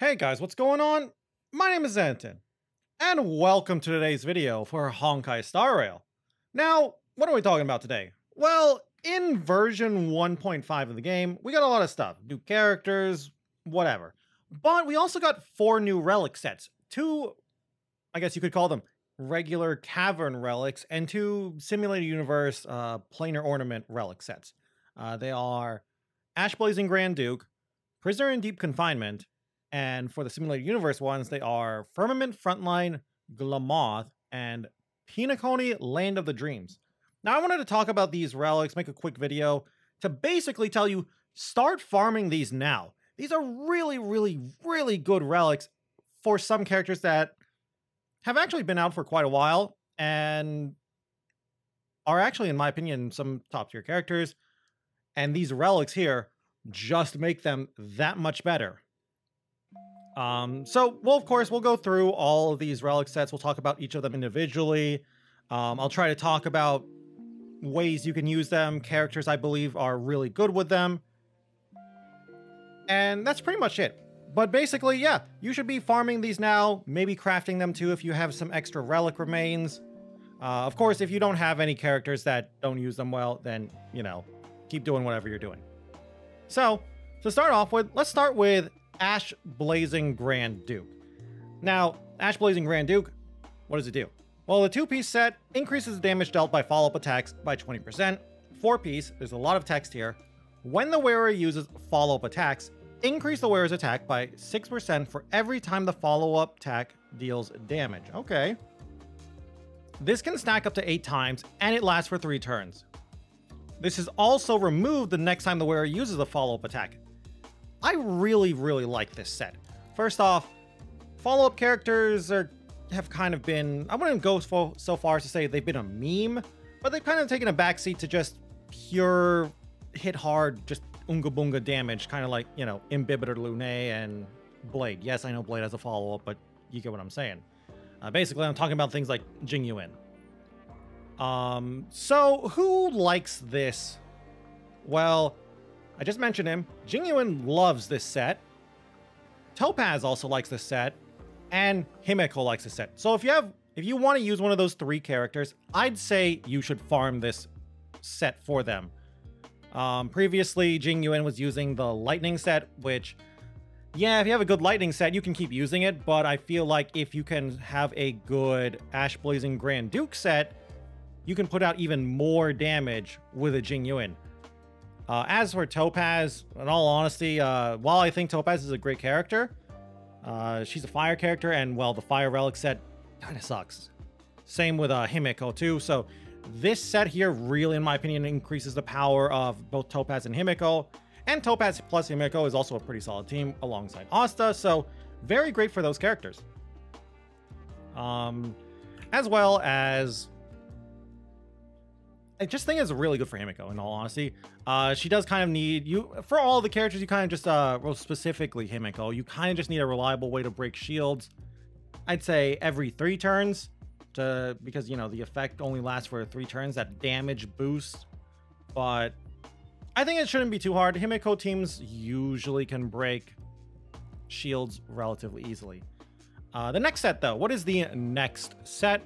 Hey guys, what's going on? My name is Anton, and welcome to today's video for Honkai Star Rail. Now, what are we talking about today? Well, in version 1.5 of the game, we got a lot of stuff. New characters, whatever. But we also got 4 new relic sets. 2, I guess you could call them regular cavern relics, and 2 simulated universe planar ornament relic sets. They are Ash Blazing Grand Duke, Prisoner in Deep Confinement, and for the simulated universe ones, they are Firmament Frontline, Glamoth, and Pinaconi Land of the Dreams. Now, I wanted to talk about these relics, make a quick video to basically tell you, start farming these now. These are really good relics for some characters that have actually been out for quite a while and are actually, in my opinion, some top tier characters. And these relics here just make them that much better. Of course, we'll go through all of these relic sets. We'll talk about each of them individually. I'll try to talk about ways you can use them, characters I believe are really good with them. And that's pretty much it. But basically, yeah, you should be farming these now, maybe crafting them too if you have some extra relic remains. Of course, if you don't have any characters that don't use them well, then, you know, keep doing whatever you're doing. So, to start off with, let's start with Ash Blazing Grand Duke. Now, Ash Blazing Grand Duke, what does it do? Well, the 2-piece set increases the damage dealt by follow-up attacks by 20%. 4-piece, there's a lot of text here. When the wearer uses follow-up attacks, increase the wearer's attack by 6% for every time the follow-up attack deals damage. Okay. This can stack up to 8 times, and it lasts for 3 turns. This is also removed the next time the wearer uses a follow-up attack. I really like this set. First off, follow-up characters have kind of been, I wouldn't go so far as to say they've been a meme, but they've kind of taken a backseat to just pure hit hard, just unga bunga damage, kind of like, you know, Imbibitor Lune and Blade. Yes, I know Blade has a follow-up, but you get what I'm saying. Basically, I'm talking about things like Jing Yuan. So who likes this? Well, I just mentioned him. Jing Yuan loves this set. Topaz also likes this set, and Himeko likes this set. So if you want to use one of those 3 characters, I'd say you should farm this set for them. Previously, Jing Yuan was using the lightning set, which, yeah, if you have a good lightning set, you can keep using it, but I feel like if you can have a good Ash Blazing Grand Duke set, you can put out even more damage with a Jing Yuan. As for Topaz, in all honesty, while I think Topaz is a great character, she's a fire character, and, well, the fire relic set kind of sucks. Same with Himeko, too, so this set here really, in my opinion, increases the power of both Topaz and Himeko, and Topaz plus Himeko is also a pretty solid team alongside Asta, so very great for those characters. As well as, I just think it's really good for Himeko, in all honesty. She does kind of need, for all the characters, you kind of just, well, specifically Himeko, you kind of just need a reliable way to break shields. I'd say every 3 turns, because, you know, the effect only lasts for 3 turns, that damage boost. But I think it shouldn't be too hard. Himeko teams usually can break shields relatively easily. The next set, though, what is the next set?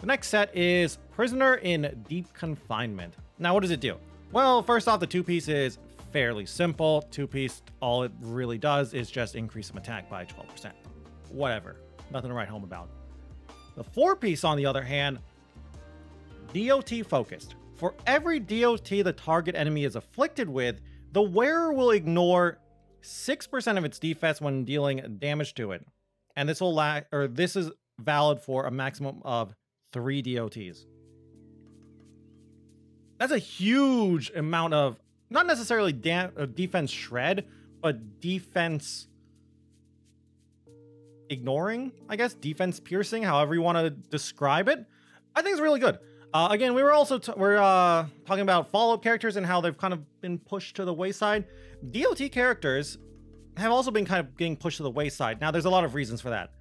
The next set is Prisoner in Deep Confinement. Now, what does it do? Well, first off, the 2-piece is fairly simple. 2-piece, all it really does is just increase some attack by 12%. Whatever. Nothing to write home about. The 4-piece, on the other hand, DOT focused. For every DOT the target enemy is afflicted with, the wearer will ignore 6% of its defense when dealing damage to it. And this is valid for a maximum of 3 DOTs. That's a huge amount of, not necessarily defense shred, but defense ignoring, I guess, defense piercing, however you want to describe it. I think it's really good. Again, we're talking about follow-up characters and how they've kind of been pushed to the wayside. DOT characters have also been kind of getting pushed to the wayside. Now, there's a lot of reasons for that.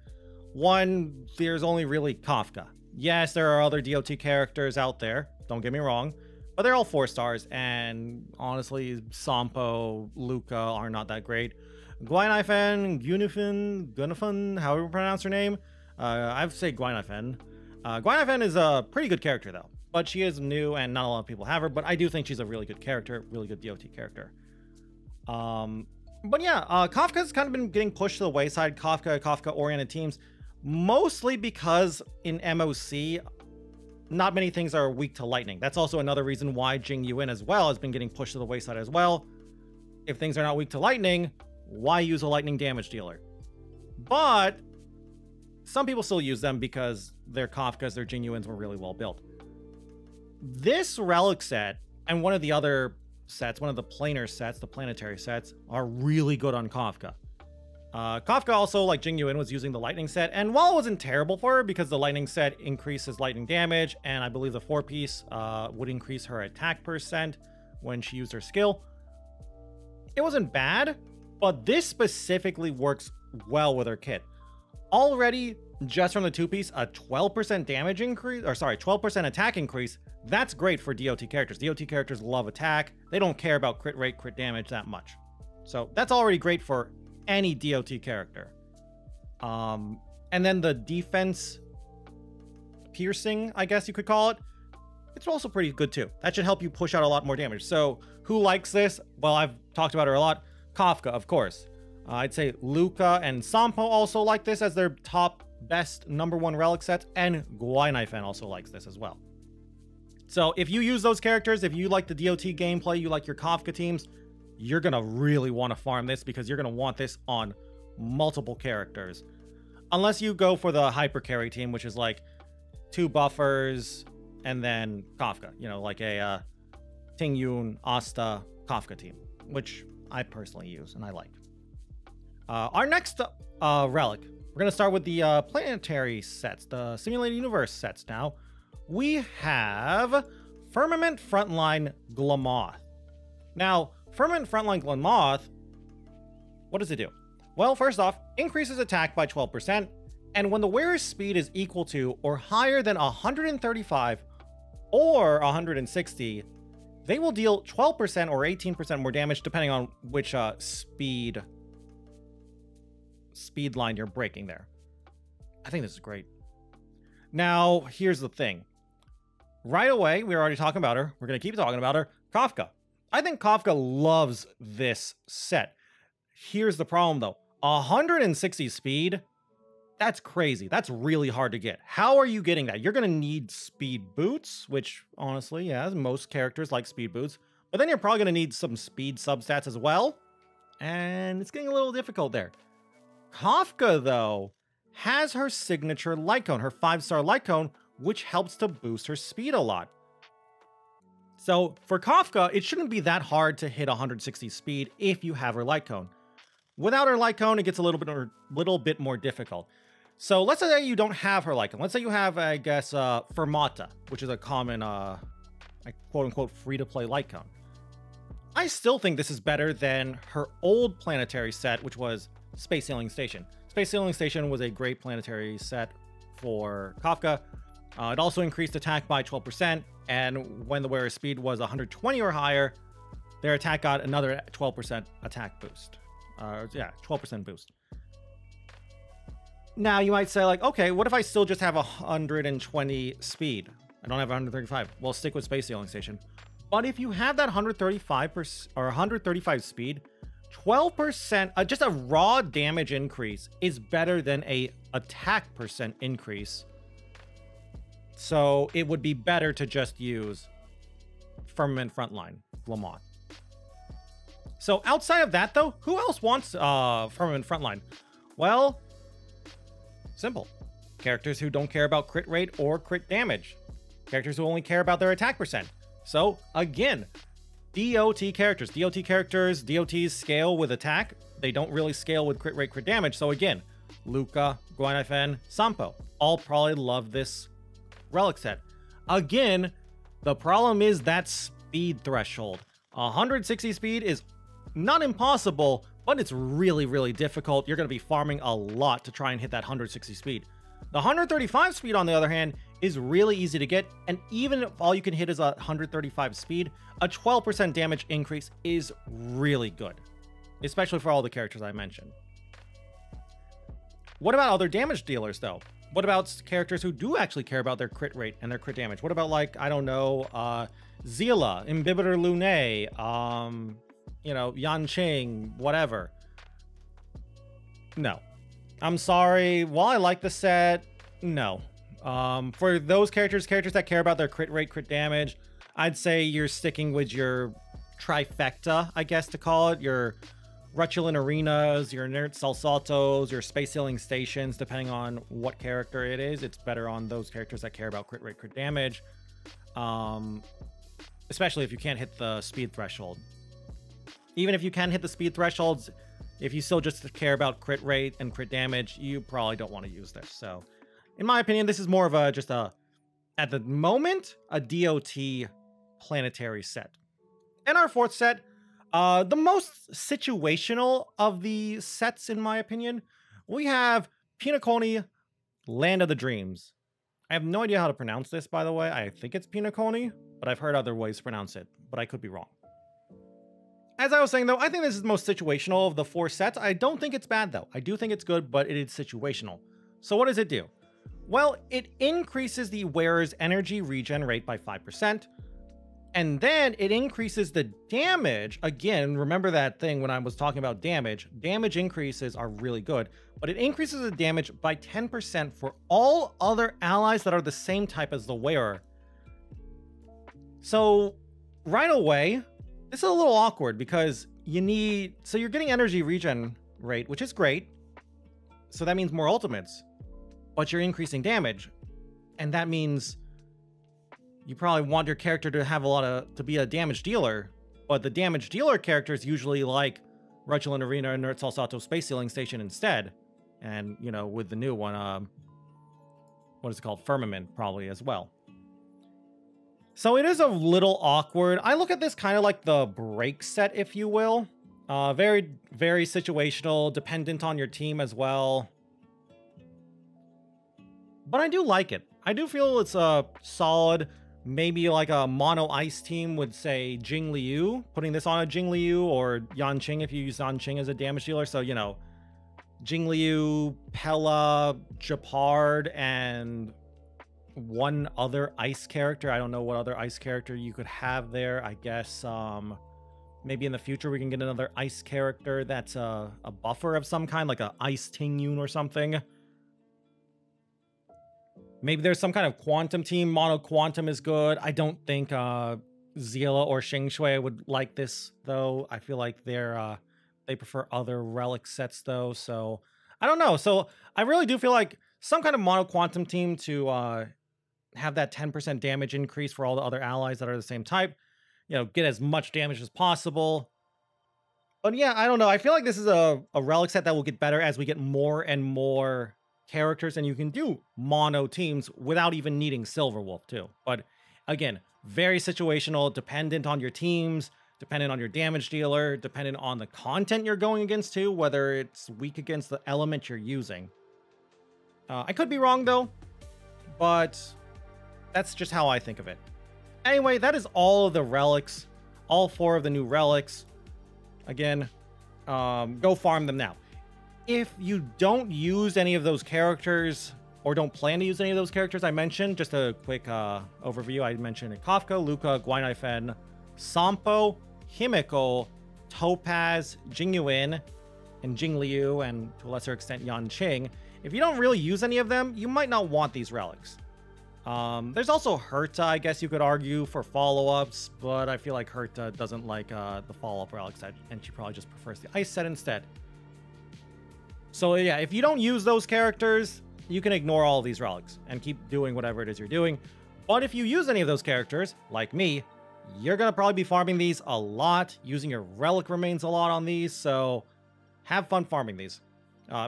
One, there's only really Kafka. Yes, there are other DOT characters out there, don't get me wrong, but they're all 4 stars, and honestly, Sampo, Luca are not that great. Gwynaifen, Gunifin, however you pronounce her name. I would say Gwynaifen. Gwynaifen is a pretty good character though, but she is new and not a lot of people have her, but I do think she's a really good character, really good DOT character. But yeah, Kafka's kind of been getting pushed to the wayside, Kafka-oriented teams, mostly because in MOC, not many things are weak to lightning. That's also another reason why Jing Yuan as well has been getting pushed to the wayside as well. If things are not weak to lightning, why use a lightning damage dealer? But some people still use them because their Kafkas, their Jing Yuans were really well built. This relic set and one of the other sets, one of the planar sets, the planetary sets, are really good on Kafka. Kafka also, like Jing Yuan, was using the lightning set, and while it wasn't terrible for her because the lightning set increases lightning damage, and I believe the 4-piece would increase her attack % when she used her skill, it wasn't bad, but this specifically works well with her kit. Already, just from the 2-piece, a 12% damage increase, or sorry, 12% attack increase. That's great for DOT characters. DOT characters love attack. They don't care about crit rate, crit damage that much. So that's already great for any DOT character. And then the defense piercing, I guess you could call it, it's also pretty good too. That should help you push out a lot more damage. So who likes this? Well, I've talked about her a lot. Kafka, of course. I'd say Luca and Sampo also like this as their top best #1 relic sets, and Gwynaifen also likes this as well. So if you use those characters, if you like the DOT gameplay, you like your Kafka teams, you're gonna really want to farm this because you're gonna want this on multiple characters. Unless you go for the hyper carry team, which is like 2 buffers and then Kafka, you know, like a Tingyun, Asta, Kafka team, which I personally use and I like. Our next relic, we're going to start with the planetary sets, the simulated universe sets now. We have Firmament Frontline Glamoth. Now, Firmament Frontline Glamoth, what does it do? Well, first off, increases attack by 12%, and when the wearer's speed is equal to or higher than 135 or 160, they will deal 12% or 18% more damage depending on which speed line you're breaking there. I think this is great. Now, here's the thing. Right away, we were already talking about her. We're going to keep talking about her. Kafka. I think Kafka loves this set. Here's the problem, though. 160 speed, that's crazy. That's really hard to get. How are you getting that? You're going to need speed boots, which, honestly, yeah, most characters like speed boots. But then you're probably going to need some speed substats as well. And it's getting a little difficult there. Kafka, though, has her signature light cone, her 5-star light cone, which helps to boost her speed a lot. So for Kafka, it shouldn't be that hard to hit 160 speed if you have her light cone. Without her light cone, it gets a little bit more difficult. So let's say you don't have her light cone. Let's say you have, I guess, Fermata, which is a common, quote-unquote, free-to-play light cone. I still think this is better than her old planetary set, which was Space Sailing Station. Space Sailing Station was a great planetary set for Kafka. It also increased attack by 12%, and when the wearer's speed was 120 or higher, their attack got another 12% attack boost. 12% boost. Now, you might say, like, okay, what if I still just have 120 speed? I don't have 135. Well, stick with Space Sailing Station. But if you have that 135 speed, 12%, just a raw damage increase is better than a attack % increase. So it would be better to just use Firmament Frontline, Glamoth. So outside of that, though, who else wants Firmament Frontline? Well, simple. Characters who don't care about crit rate or crit damage. Characters who only care about their attack %. So, again, DOT characters. DOTs scale with attack. They don't really scale with crit rate, crit damage. So again, Luca, Gwynaifen, Sampo all probably love this relic set. Again, the problem is that speed threshold. 160 speed is not impossible, but it's really, really difficult. You're going to be farming a lot to try and hit that 160 speed. The 135 speed, on the other hand, is really easy to get, and even if all you can hit is 135 speed, a 12% damage increase is really good. especially for all the characters I mentioned. What about other damage dealers, though? What about characters who do actually care about their crit rate and their crit damage? What about, like, I don't know, Zila, Imbibitor Lune, you know, Yanqing, whatever. No. I'm sorry. While I like the set, no. For those characters that care about their crit rate, crit damage, I'd say you're sticking with your trifecta, I guess to call it. Your Rutulent Arenas, your Inert Salsatos, your Space Healing Stations, depending on what character it is. It's better on those characters that care about crit rate, crit damage. Especially if you can't hit the speed threshold. Even if you can hit the speed thresholds, if you still just care about crit rate and crit damage, you probably don't want to use this. So, in my opinion, this is more of a, just a, at the moment, a DOT planetary set. And our fourth set, the most situational of the sets, in my opinion, we have Pinoconi, Land of the Dreams. I have no idea how to pronounce this, by the way. I think it's Pinoconi, but I've heard other ways to pronounce it, but I could be wrong. As I was saying, though, I think this is the most situational of the four sets. I don't think it's bad, though. I do think it's good, but it is situational. So what does it do? Well, it increases the wearer's energy regen rate by 5%. And then it increases the damage. Again, remember that thing when I was talking about damage. Damage increases are really good, but it increases the damage by 10% for all other allies that are the same type as the wearer. So right away, this is a little awkward because you need, so you're getting energy regen rate, which is great. So that means more ultimates, but you're increasing damage. And that means you probably want your character to have to be a damage dealer, but the damage dealer characters usually like Rutulent Arena and Inert Salsato Space Healing Station instead. And, you know, with the new one, what is it called? Firmament, probably as well. So it is a little awkward. I look at this kind of like the break set, if you will. Very, very situational, dependent on your team as well. But I do like it. I do feel it's a solid, maybe like a mono ice team would say Jing Liu, putting this on a Jing Liu, or Yanqing if you use Yanqing as a damage dealer. So, you know, Jing Liu, Pella, Japard, and one other ice character. I don't know what other ice character you could have there. I guess maybe in the future we can get another ice character that's a buffer of some kind, like a Ice Tingyun or something. Maybe there's some kind of quantum team. Mono Quantum is good. I don't think Zila or Xing Shui would like this, though. I feel like they prefer other relic sets, though. So I don't know. So I really do feel like some kind of Mono Quantum team to have that 10% damage increase for all the other allies that are the same type. You know, get as much damage as possible. But yeah, I don't know. I feel like this is a relic set that will get better as we get more and more characters, and you can do mono teams without even needing Silverwolf too. But again, very situational, dependent on your teams, dependent on your damage dealer, dependent on the content you're going against too, whether it's weak against the element you're using. I could be wrong though, but that's just how I think of it. Anyway, that is all of the relics, all 4 of the new relics. Again, go farm them now. If you don't use any of those characters, or don't plan to use any of those characters I mentioned, just a quick overview. I mentioned Kafka, Luca, Guainaifen, Sampo, Himiko, Topaz, Jingyuan, and Jingliu, and to a lesser extent Yanqing. If you don't really use any of them, you might not want these relics. There's also Herta, I guess you could argue, for follow-ups, but I feel like Herta doesn't like the follow-up relics, and she probably just prefers the ice set instead. So yeah, if you don't use those characters, you can ignore all of these relics and keep doing whatever it is you're doing. But if you use any of those characters, like me, you're going to probably be farming these a lot, using your relic remains a lot on these, so have fun farming these.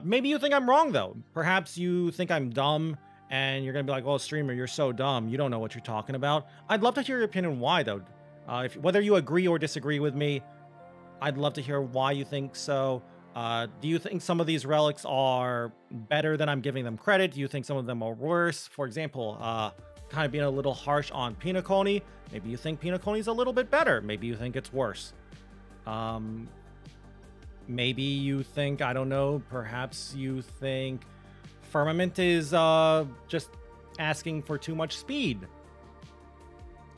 Maybe you think I'm wrong, though. Perhaps you think I'm dumb, and you're going to be like, oh, streamer, you're so dumb. You don't know what you're talking about. I'd love to hear your opinion why, though. Whether you agree or disagree with me, I'd love to hear why you think so. Do you think some of these relics are better than I'm giving them credit? Do you think some of them are worse? For example, kind of being a little harsh on Pinoconi. Maybe you think Pinoconi's a little bit better. Maybe you think it's worse. maybe you think, I don't know, perhaps you think Firmament is just asking for too much speed.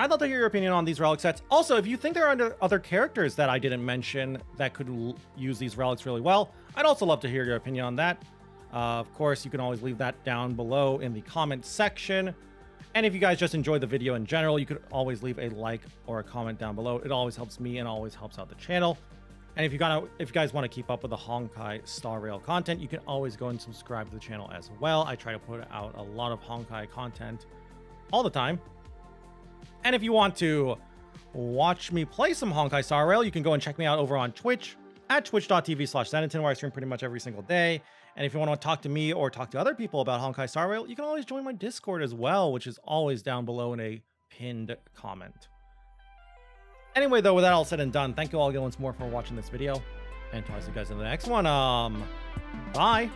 I'd love to hear your opinion on these relic sets. Also, if you think there are other characters that I didn't mention that could use these relics really well, I'd also love to hear your opinion on that. Of course, you can always leave that down below in the comment section. And if you guys just enjoyed the video in general, you could always leave a like or a comment down below. It always helps me and always helps out the channel. And if you guys want to keep up with the Honkai Star Rail content, you can always go and subscribe to the channel as well. I try to put out a lot of Honkai content all the time. And if you want to watch me play some Honkai Star Rail, you can go and check me out over on Twitch at twitch.tv/Zenitton, where I stream pretty much every single day. And if you want to talk to me or talk to other people about Honkai Star Rail, you can always join my Discord as well, which is always down below in a pinned comment. Anyway, though, with that all said and done, thank you all again once more for watching this video. And I'll see you guys in the next one. Bye.